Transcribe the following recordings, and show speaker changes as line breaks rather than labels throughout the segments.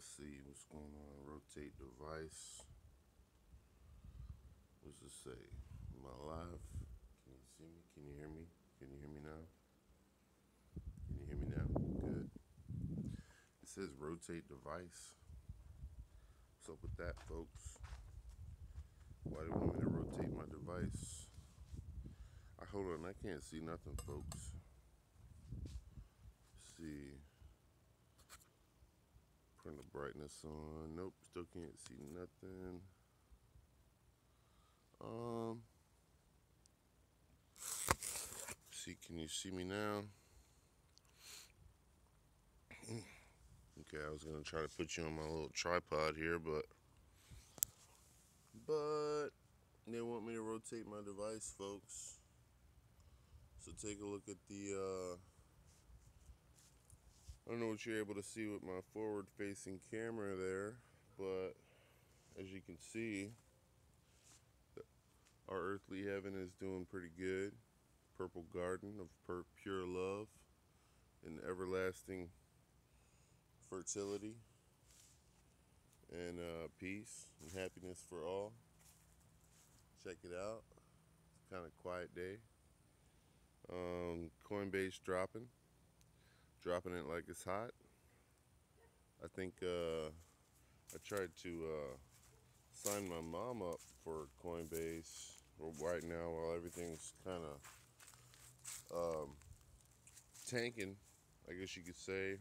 Let's see what's going on. Rotate device. What's it say? Am I live? Can you see me? Can you hear me? Can you hear me now? Can you hear me now? Good. It says rotate device. What's up with that, folks? Why do you want me to rotate my device? Hold on, I can't see nothing, folks. Let's see. Turn the brightness on. Nope, still can't see nothing. See, can you see me now? Okay, I was gonna try to put you on my little tripod here, but they want me to rotate my device, folks. So take a look at the I don't know what you're able to see with my forward-facing camera there, but as you can see, our earthly heaven is doing pretty good. Purple garden of pure love and everlasting fertility and peace and happiness for all. Check it out. It's kind of quiet day. Coinbase dropping it like it's hot. I think I tried to sign my mom up for Coinbase right now while everything's kind of tanking, I guess you could say.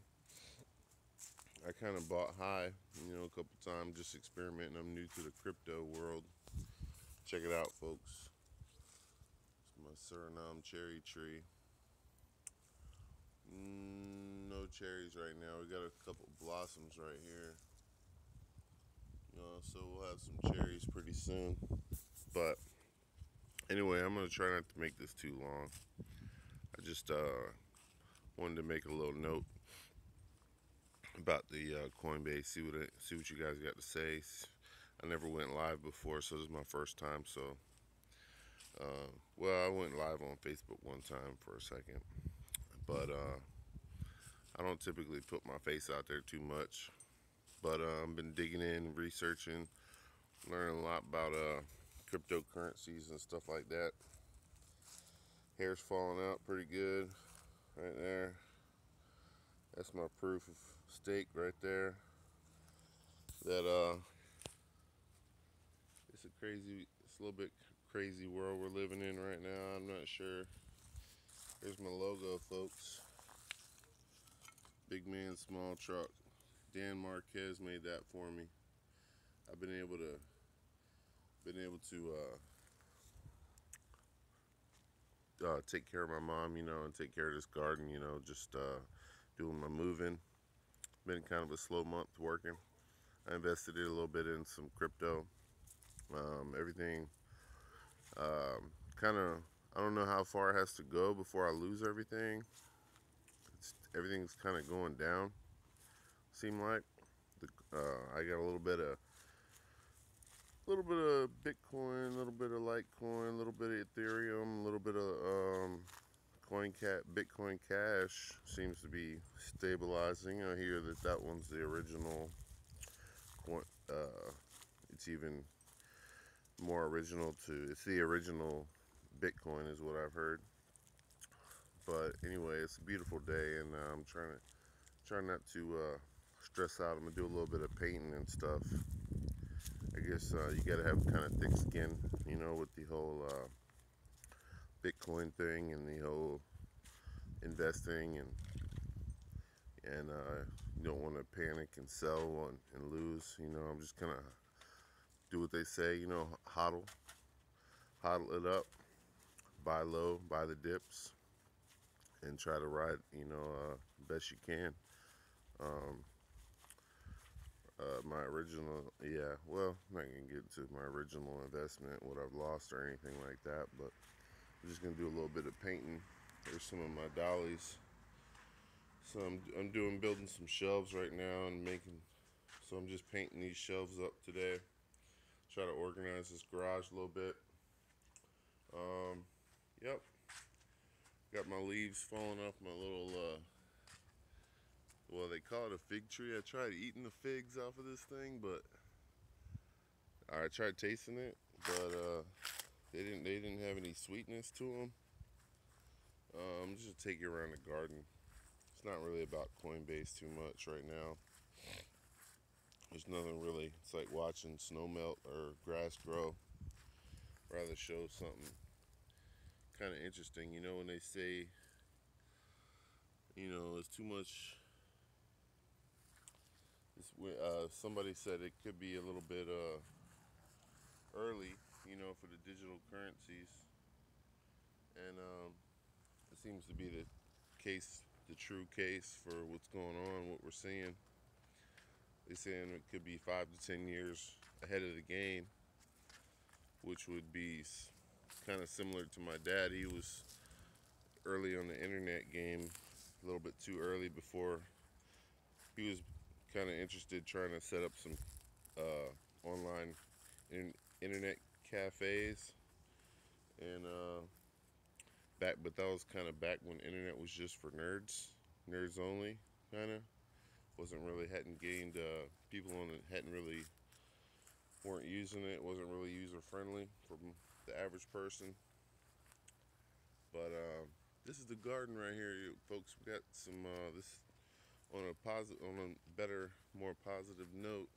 I kind of bought high, a couple times, just experimenting. I'm new to the crypto world. Check it out, folks. It's my Suriname cherry tree. No cherries right now. We got a couple blossoms right here. So we'll have some cherries pretty soon. But anyway, I'm gonna try not to make this too long. I just wanted to make a little note about the Coinbase. See what you guys got to say. I never went live before, so this is my first time. So, well, I went live on Facebook one time for a second, but I don't typically put my face out there too much. But I've been digging in, researching, learning a lot about cryptocurrencies and stuff like that. Hair's falling out pretty good right there. That's my proof of stake right there. That it's a little bit crazy world we're living in right now. I'm not sure. Here's my logo, folks. Big man, small truck. Dan Marquez made that for me. I've been able to take care of my mom, and take care of this garden, just doing my moving. Been kind of a slow month working. I invested a little bit in some crypto. Everything kind of, I don't know how far it has to go before I lose everything. Everything's kind of going down, seem like. I got a little bit of Bitcoin, a little bit of Litecoin, a little bit of Ethereum, a little bit of Bitcoin Cash seems to be stabilizing. I hear that one's the original. It's even more original it's the original Bitcoin is what I've heard. But anyway, it's a beautiful day, and I'm trying not to stress out. I'm gonna do a little bit of painting and stuff. I guess you gotta have kind of thick skin, with the whole Bitcoin thing and the whole investing, and you don't want to panic and sell and lose. I'm just gonna do what they say, hodl it up, buy low, buy the dips, and try to ride, best you can. My original, well, I'm not gonna get into my original investment, what I've lost or anything like that, but I'm just gonna do a little bit of painting. Here's some of my dollies. So I'm building some shelves right now and so I'm just painting these shelves up today. Try to organize this garage a little bit. Yep. Got my leaves falling off my little, they call it a fig tree. I tried eating the figs off of this thing, but I tried tasting it, but they didn't have any sweetness to them. Just take it around the garden. It's not really about Coinbase too much right now. There's nothing really. It's like watching snow melt or grass grow. Rather show something kind of interesting. You know, when they say, it's too much. Somebody said it could be a little bit early, for the digital currencies, and it seems to be the case, the true case for what's going on, what we're seeing. They're saying it could be 5 to 10 years ahead of the game, which would be kind of similar to my dad. He was early on the internet game, a little bit too early. Before he was kind of interested trying to set up some online internet cafes, and but that was kind of back when internet was just for nerds only, kind of. Wasn't really, hadn't gained, people on it hadn't really, weren't using it. Wasn't really user friendly for the average person. But this is the garden right here, folks. We got some this on a better, more positive note.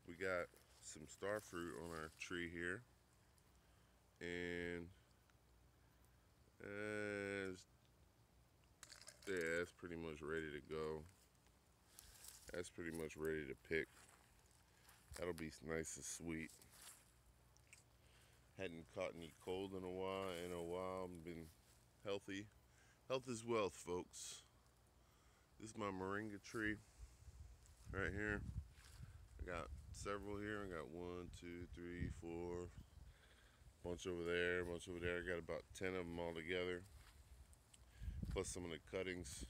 We got some star fruit on our tree here, and yeah, it's pretty much ready to go. That's pretty much ready to pick. That'll be nice and sweet. Hadn't caught any cold in a while. Been healthy. Health is wealth, folks. This is my moringa tree right here. I got several here. I got 1, 2, 3, 4. Bunch over there. I got about 10 of them all together. Plus some of the cuttings.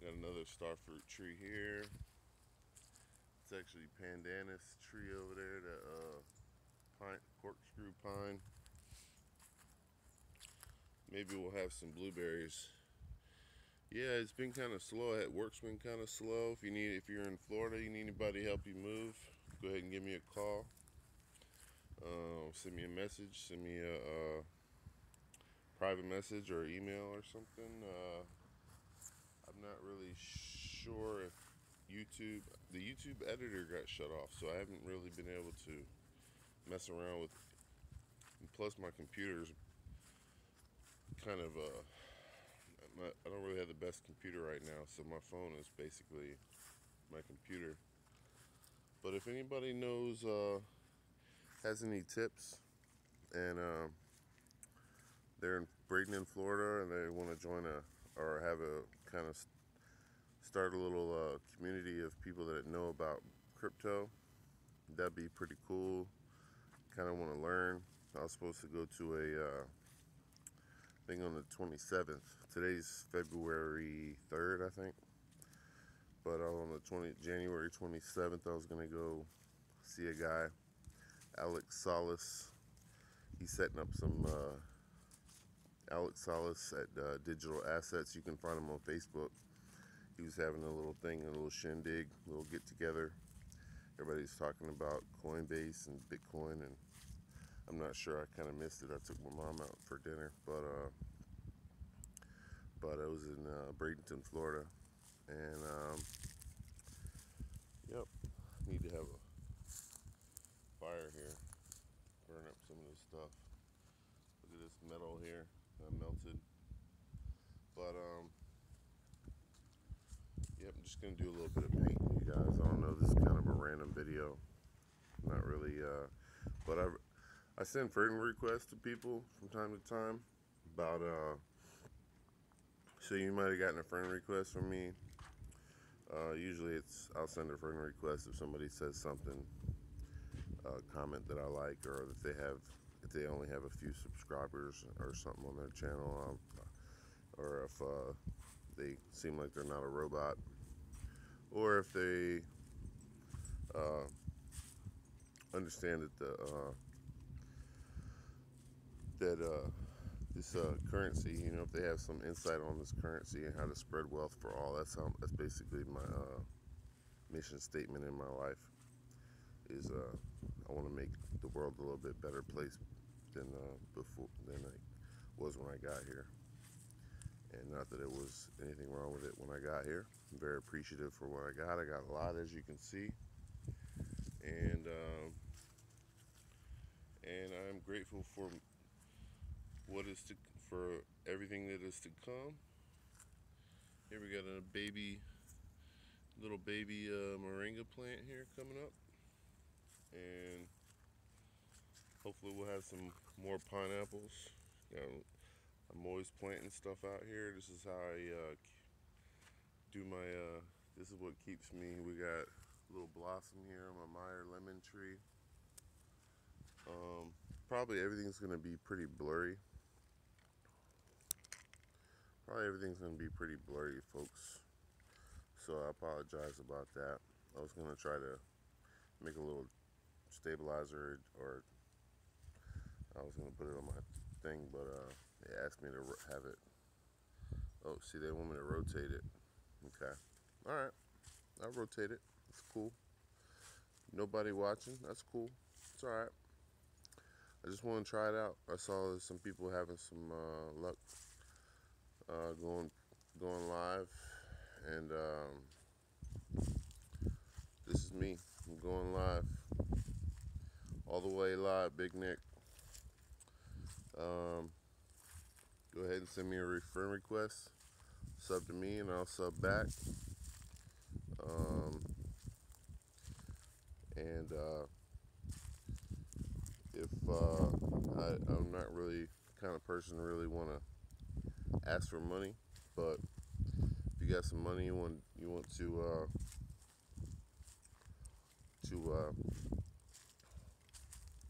Got another starfruit tree here. It's actually pandanus tree over there, that pine, corkscrew pine. Maybe we'll have some blueberries. Yeah, it's been kind of slow. Work's been kind of slow. If you're in Florida, you need anybody to help you move, go ahead and give me a call. Send me a message. Send me a private message or email or something. I'm not really sure if the YouTube editor got shut off, so I haven't really been able to mess around with. And plus, my computer's kind of I don't really have the best computer right now, so my phone is basically my computer. But if anybody knows, has any tips, and they're in Braden, in Florida, and they want to join or have a kind of start a little community of people that know about crypto, that'd be pretty cool. Kind of want to learn. I was supposed to go to a thing on the 27th. Today's February 3rd, I think. But on the January 27th, I was gonna go see a guy, Alex Solis. He's setting up some Alex Solis at Digital Assets. You can find him on Facebook. He was having a little thing, a little shindig, a little get together. Everybody's talking about Coinbase and Bitcoin, and I'm not sure. I kind of missed it. I took my mom out for dinner, but I was in Bradenton, Florida, and yep, need to have a fire here, burn up some of this stuff. Look at this metal here, melted. But yep, I'm just gonna do a little bit of painting, you guys. I don't know. This is kind of a random video. Not really, but I send friend requests to people from time to time about so you might have gotten a friend request from me. Usually I'll send a friend request if somebody says something, comment that I like, or if they only have a few subscribers or something on their channel, or if they seem like they're not a robot, or if they understand that this currency. You know, if they have some insight on this currency and how to spread wealth for all. That's basically my mission statement in my life. Is I want to make the world a little bit better place than than it was when I got here. And not that it was anything wrong with it when I got here. I'm very appreciative for what I got. I got a lot, as you can see, and I'm grateful for what is to for everything that is to come. Here we got a little baby moringa plant here coming up, and hopefully we'll have some more pineapples. You know, I'm always planting stuff out here. This is how I do my. This is what keeps me. We got a little blossom here on my Meyer lemon tree. Probably everything's gonna be pretty blurry. Probably everything's gonna be pretty blurry, folks. So I apologize about that. I was gonna try to make a little stabilizer, or I was gonna put it on my thing, but they asked me to have it. Oh, see, they want me to rotate it. Okay, all right, I'll rotate it. It's cool. Nobody watching. That's cool. It's all right. I just want to try it out. I saw some people having some luck going live, and this is me. I'm going live, all the way live, Big Nick. Go ahead and send me a friend request. Sub to me, and I'll sub back. And if I'm not really the kind of person to really want to ask for money, but if you got some money you want to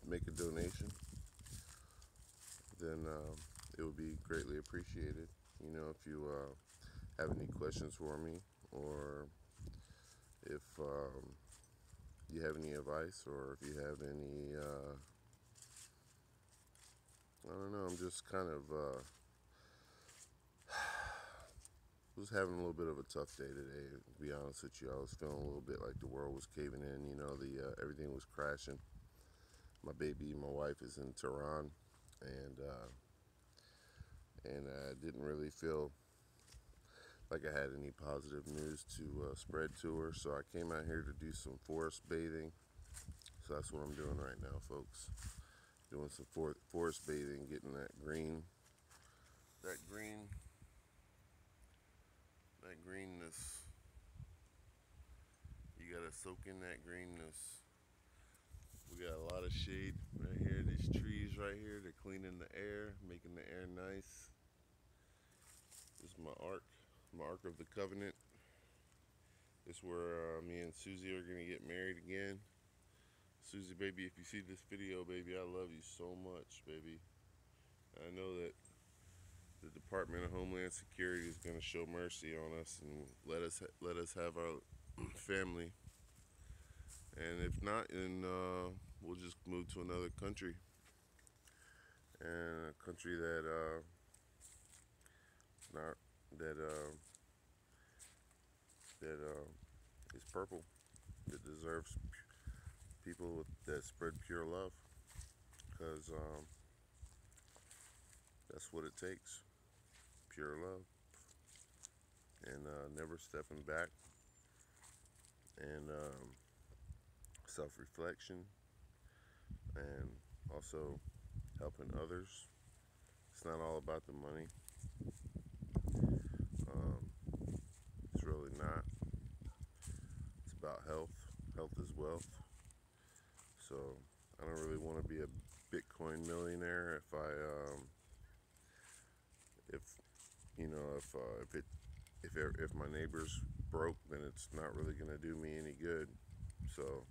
make a donation, then it would be greatly appreciated. You know, if you have any questions for me, or if you have any advice, or if you have any, I don't know, I'm just kind of was having a little bit of a tough day today, to be honest with you. I was feeling a little bit like the world was caving in. You know, everything was crashing. My wife is in Tehran, and I didn't really feel like I had any positive news to spread to her. So I came out here to do some forest bathing. So that's what I'm doing right now, folks. Doing some forest bathing, getting that greenness. You gotta soak in that greenness. We got a lot of shade right here. These trees right here, they're cleaning the air, making the air nice. This is my Ark of the Covenant. This is where me and Susie are gonna get married again. Susie, baby, if you see this video, baby, I love you so much, baby. I know that the Department of Homeland Security is going to show mercy on us and let us have our family. And if not, then we'll just move to another country, and a country that not that that is purple, that deserves people that spread pure love, because that's what it takes. Pure love, and never stepping back, and self-reflection, and also helping others. It's not all about the money. It's really not. It's about health. Health is wealth. So I don't really want to be a Bitcoin millionaire. If my neighbor's broke, then it's not really going to do me any good. So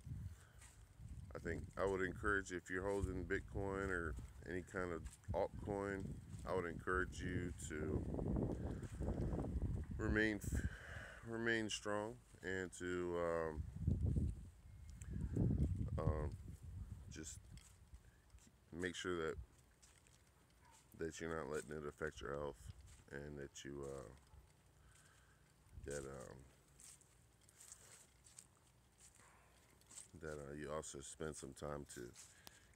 I think I would encourage, if you're holding Bitcoin or any kind of altcoin, I would encourage you to remain strong, and to just make sure that you're not letting it affect your health, and that you also spend some time to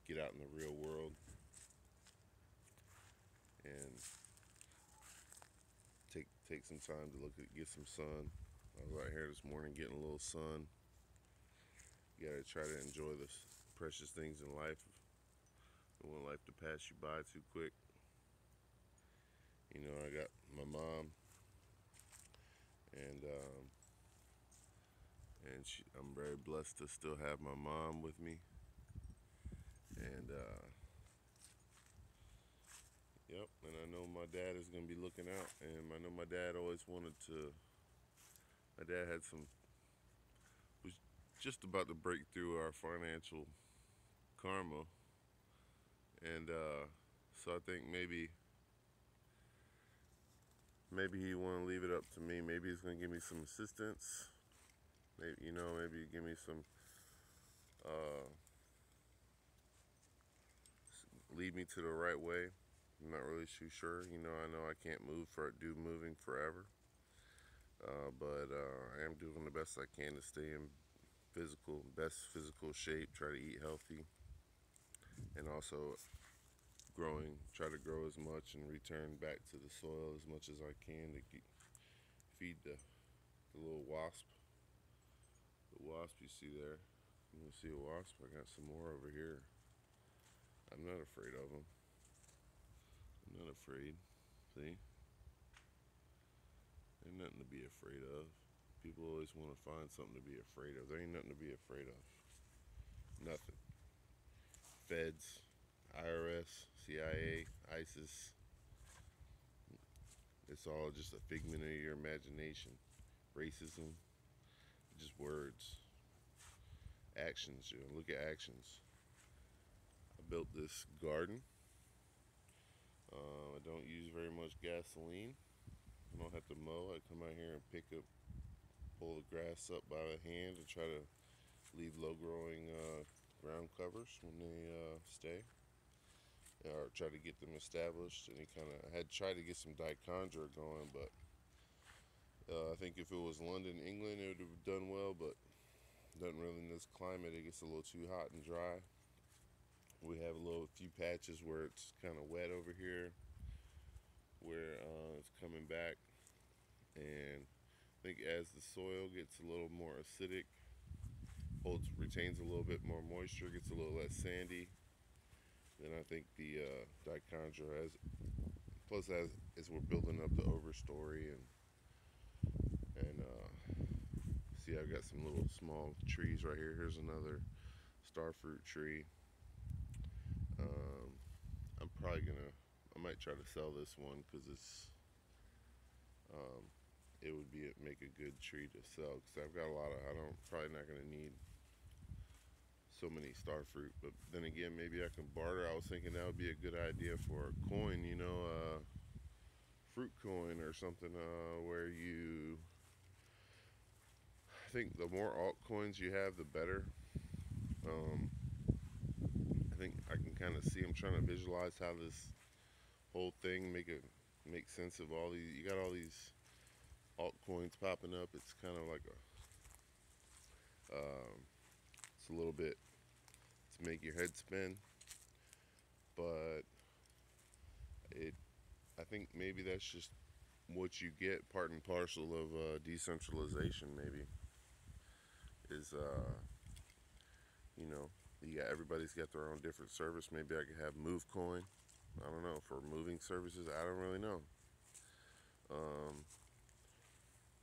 get out in the real world and take some time to get some sun. I was out here this morning getting a little sun. You gotta try to enjoy the precious things in life. Don't want life to pass you by too quick. You know, I got my mom, and I'm very blessed to still have my mom with me. And yep, and I know my dad is gonna be looking out. And I know my dad always wanted to. My dad was just about to break through our financial karma, and so I think maybe he want to leave it up to me. Maybe he's gonna give me some assistance. Maybe give me some, uh, lead me to the right way. I'm not really too sure. I know I can't do moving forever, but I am doing the best I can to stay in best physical shape. Try to eat healthy, and also try to grow as much and return back to the soil as much as I can to feed the little wasp. The wasp you see there. You see a wasp? I got some more over here. I'm not afraid of them. I'm not afraid. See? Ain't nothing to be afraid of. People always want to find something to be afraid of. There ain't nothing to be afraid of. Nothing. Feds, IRS, CIA, ISIS. It's all just a figment of your imagination. Racism, just words. Actions, look at actions. I built this garden. I don't use very much gasoline. I don't have to mow. I come out here and pull the grass up by hand and try to leave low-growing ground covers when they stay, or try to get them established. And I had tried to get some dichondra going, but I think if it was London, England, it would have done well, but doesn't really in this climate. It gets a little too hot and dry. We have a few patches where it's kind of wet over here, where it's coming back, and I think as the soil gets a little more acidic, retains a little bit more moisture, gets a little less sandy, then I think the dichondra as we're building up the overstory, and see, I've got some little small trees right here. Here's another starfruit tree. I'm probably I might try to sell this one because it would make a good tree to sell, because I've got probably not gonna need so many starfruit. But then again, maybe I can barter. I was thinking that would be a good idea for a coin, fruit coin or something, where I think the more altcoins you have, the better. I think I can kind of see. I'm trying to visualize how this whole thing make sense of all these. You got all these altcoins popping up. It's kind of like it's a little bit to make your head spin, but I think maybe that's just what you get, part and parcel of decentralization. Maybe is everybody's got their own different service. Maybe I could have MoveCoin. I don't know, for moving services. I don't really know.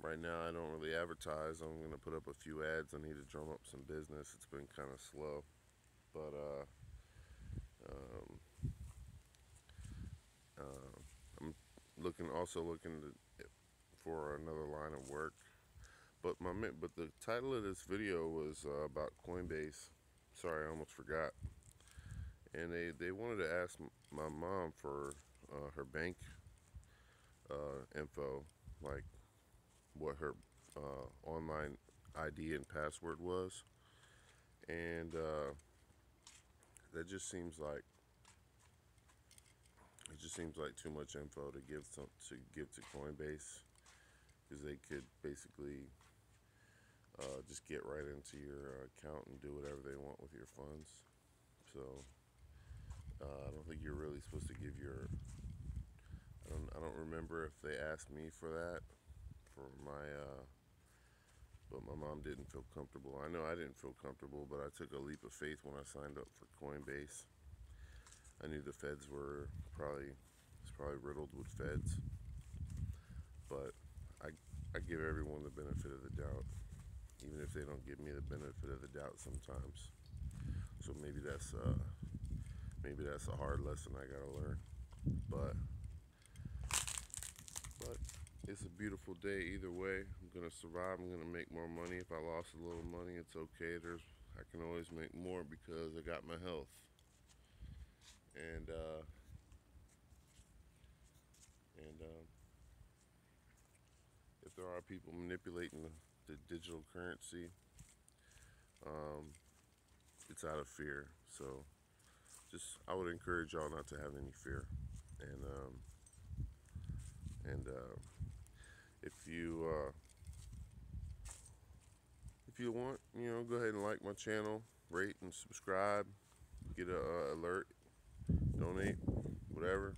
Right now, I don't really advertise. I'm gonna put up a few ads. I need to drum up some business. It's been kind of slow, but I'm also looking for another line of work. But the title of this video was about Coinbase. Sorry, I almost forgot. And they wanted to ask my mom for her bank info, like what her online ID and password was. And that just seems like It just seems like too much info to give to Coinbase, because they could basically just get right into your account and do whatever they want with your funds. So I don't think you're really supposed to give your. I don't remember if they asked me for that for my. But my mom didn't feel comfortable. I know I didn't feel comfortable, but I took a leap of faith when I signed up for Coinbase. I knew the feds were it's probably riddled with feds, but I give everyone the benefit of the doubt, even if they don't give me the benefit of the doubt sometimes. So maybe that's a hard lesson I gotta learn. But but it's a beautiful day either way. I'm gonna survive. I'm gonna make more money. If I lost a little money, it's okay. I can always make more because I got my health. And if there are people manipulating the digital currency, um, it's out of fear. So just I would encourage y'all not to have any fear. And and if you if you want, go ahead and like my channel, rate and subscribe, get a alert, donate, whatever,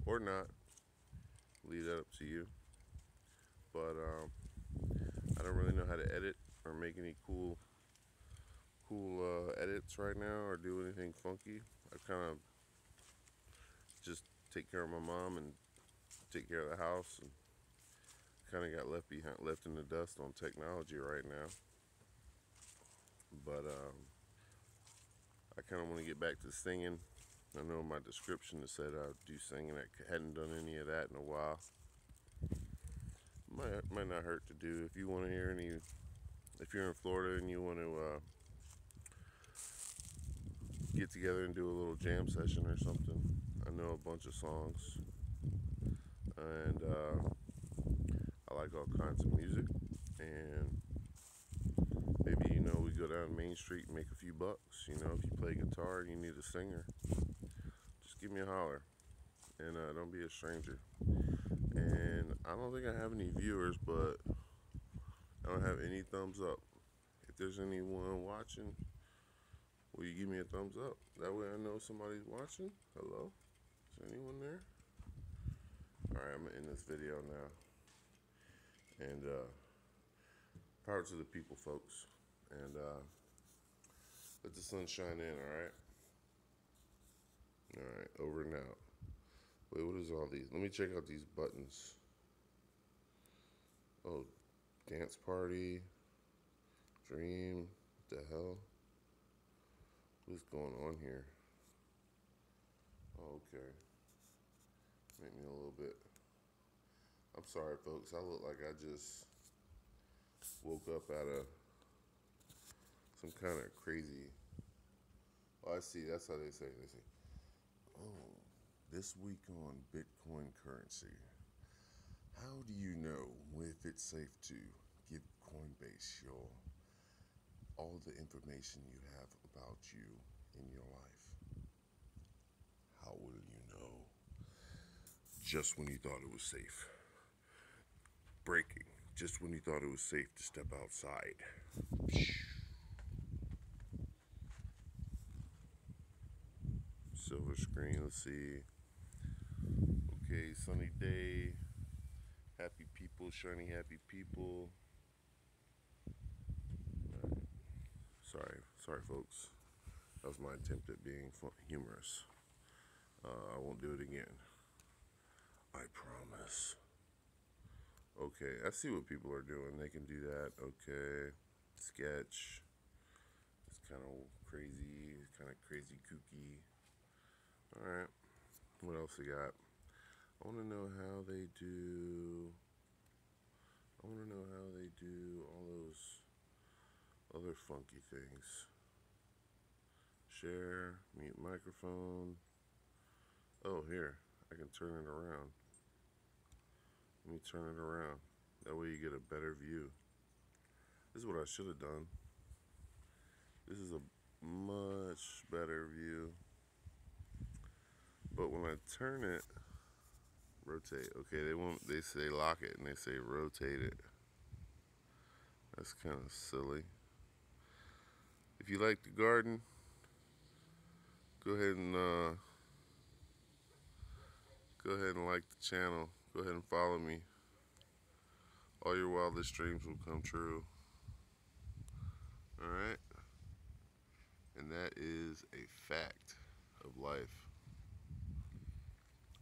or not. Leave that up to you. But I don't really know how to edit or make any cool edits right now or do anything funky. I kind of just take care of my mom and take care of the house, and kind of got left in the dust on technology right now. But I kind of want to get back to singing. I know in my description it said I do singing. I hadn't done any of that in a while. Might not hurt to do. If you want to hear any, if you're in Florida and you want to get together and do a little jam session or something. I know a bunch of songs, and I like all kinds of music. And maybe we go down Main Street and make a few bucks. If you play guitar and you need a singer, just give me a holler, and don't be a stranger. And I don't think I have any viewers, but I don't have any thumbs up. If there's anyone watching, will you give me a thumbs up? That way I know somebody's watching. Hello? Is there anyone there? Alright, I'm going to end this video now. And power to the people, folks. And let the sun shine in, alright? Alright, over and out. Wait, what is all these? Let me check out these buttons. Oh, dance party. Dream. What the hell? What's going on here? Oh, okay. Make me a little bit. I'm sorry, folks. I look like I just woke up out of some kind of crazy. Oh, I see. That's how they say. They say, "Oh, this week on Bitcoin currency. How do you know if it's safe to give Coinbase all the information you have about you in your life? How will you know? Just when you thought it was safe. Breaking. Just when you thought it was safe to step outside. Silver screen, let's see. Okay, sunny day. Happy people, shiny happy people. Right. Sorry folks. That was my attempt at being humorous. I won't do it again. I promise. Okay, I see what people are doing. They can do that. Okay. Sketch. It's kind of crazy. It's kind of crazy kooky. Alright. What else we got? I want to know how they do. All those other funky things. Share, mute microphone. Oh, here. I can turn it around. Let me turn it around. That way you get a better view. This is what I should have done. This is a much better view. But when I turn it, rotate. Okay, they won't. They say lock it and they say rotate it. That's kind of silly. If you like the garden, go ahead and like the channel. Go ahead and follow me. All your wildest dreams will come true. All right, and that is a fact of life.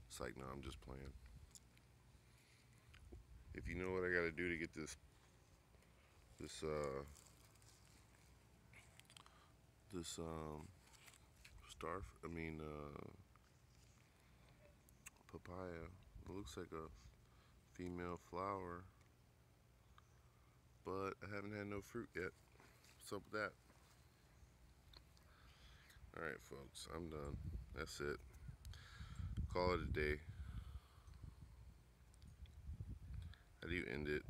It's like, no, I'm just playing. If you know what I got to do to get this this papaya. It looks like a female flower, but I haven't had no fruit yet. What's up with that? Alright, folks, I'm done. That's it. Call it a day. How do you end it?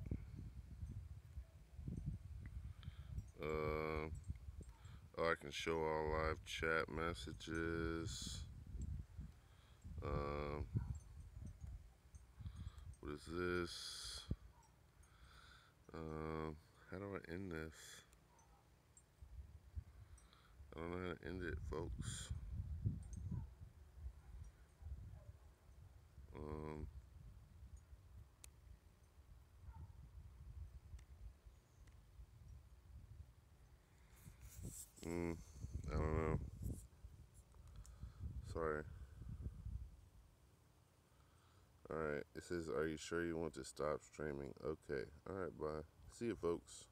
I can show all live chat messages. What is this? How do I end this? I don't know how to end it, folks. I don't know. Sorry. Alright, it says, are you sure you want to stop streaming? Okay. Alright, bye. See you, folks.